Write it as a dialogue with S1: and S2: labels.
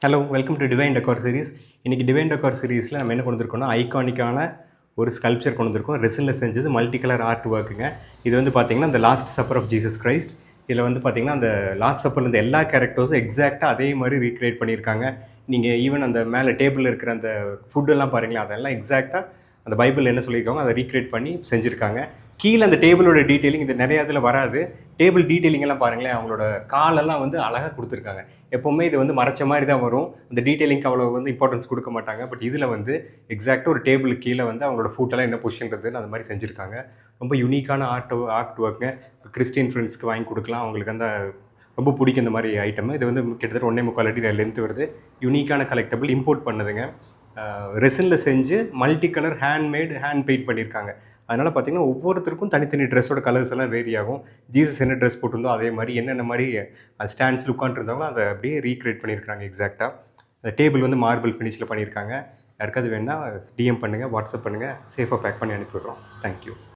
S1: Hello welcome to divine decor series. இன்றைக்கி divine decor சீரிஸில் நம்ம என்ன கொண்டு வந்திருக்கோம்னா ஐகானிக்கான ஒரு ஸ்கல்ப்சர் கொண்டு வந்திருக்கோம். ரெசினில் செஞ்சது மல்டி கலர் ஆர்ட் ஒர்க்குங்க. இது வந்து பார்த்திங்கன்னா அந்த last supper of Jesus Christ. இதில் வந்து பார்த்திங்கன்னா அந்த லாஸ்ட் சப்பரில் இருந்த எல்லா கேரக்டர்ஸும் எக்ஸாக்டாக அதே மாதிரி ரீக்ரியேட் பண்ணியிருக்காங்க. நீங்கள் ஈவன் அந்த மேலே டேபிளில் இருக்கிற அந்த ஃபுட்டெல்லாம் பாருங்களேன், அதெல்லாம் எக்ஸாக்டாக அந்த பைபிளில் என்ன சொல்லியிருக்காங்க அதை ரீக்ரியேட் பண்ணி செஞ்சுருக்காங்க. கீழே அந்த டேபிளோட டீட்டெயிலிங் இது நிறையா இதில் வராது. டேபிள் டீட்டெயிலிங் எல்லாம் பாருங்களேன், அவங்களோட காலெல்லாம் வந்து அழகாக கொடுத்துருக்காங்க. எப்போவுமே இது வந்து மறைச்ச மாதிரி தான் வரும். அந்த டீட்டெயிலிங்க்கு அவ்வளோ வந்து இம்பார்ட்டன்ஸ் கொடுக்க மாட்டாங்க. பட் இதில் வந்து எக்ஸாக்டாக ஒரு டேபிளுக்கு கீழே வந்து அவங்களோட ஃபுட்டெல்லாம் என்ன பொசிஷன் இருக்குதுன்னு அந்த மாதிரி செஞ்சுருக்காங்க. ரொம்ப யூனிக்கான ஆர்ட் ஒர்க்குங்க. கிறிஸ்டின் ஃப்ரெண்ட்ஸ்க்கு வாங்கி கொடுக்கலாம். அவங்களுக்கு அந்த ரொம்ப பிடிக்கும் இந்த மாதிரி ஐட்டம். இது வந்து கிட்டத்தட்ட 1.25 அடி லென்த் வருது. யூனிக்கான கலெக்டபிள் இம்போர்ட் பண்ணுதுங்க. ரெசினில் செஞ்சு மல்டி கலர் ஹேண்ட் பெயிண்ட் பண்ணியிருக்காங்க. அதனால் பார்த்திங்கன்னா ஒவ்வொருத்தருக்கும் தனித்தனி ட்ரெஸ்ஸோட கலர்ஸ் எல்லாம் வேரி ஆகும். ஜீசஸ் என்ன ட்ரெஸ் போட்டிருந்தோ அதே மாதிரி என்னென்ன மாதிரி ஸ்டாண்ட்ஸில் உட்காந்துருந்தாங்களோ அதை அப்படியே ரீக்ரியேட் பண்ணியிருக்காங்க எக்ஸாக்டாக. அந்த டேபிள் வந்து மார்பிள் ஃபினிஷில் பண்ணியிருக்காங்க. யாருக்காவது வேணால் டிஎம் பண்ணுங்கள், வாட்ஸ்அப் பண்ணுங்கள், சேஃபாக பேக் பண்ணி அனுப்பிவிட்றோம். தேங்க்யூ.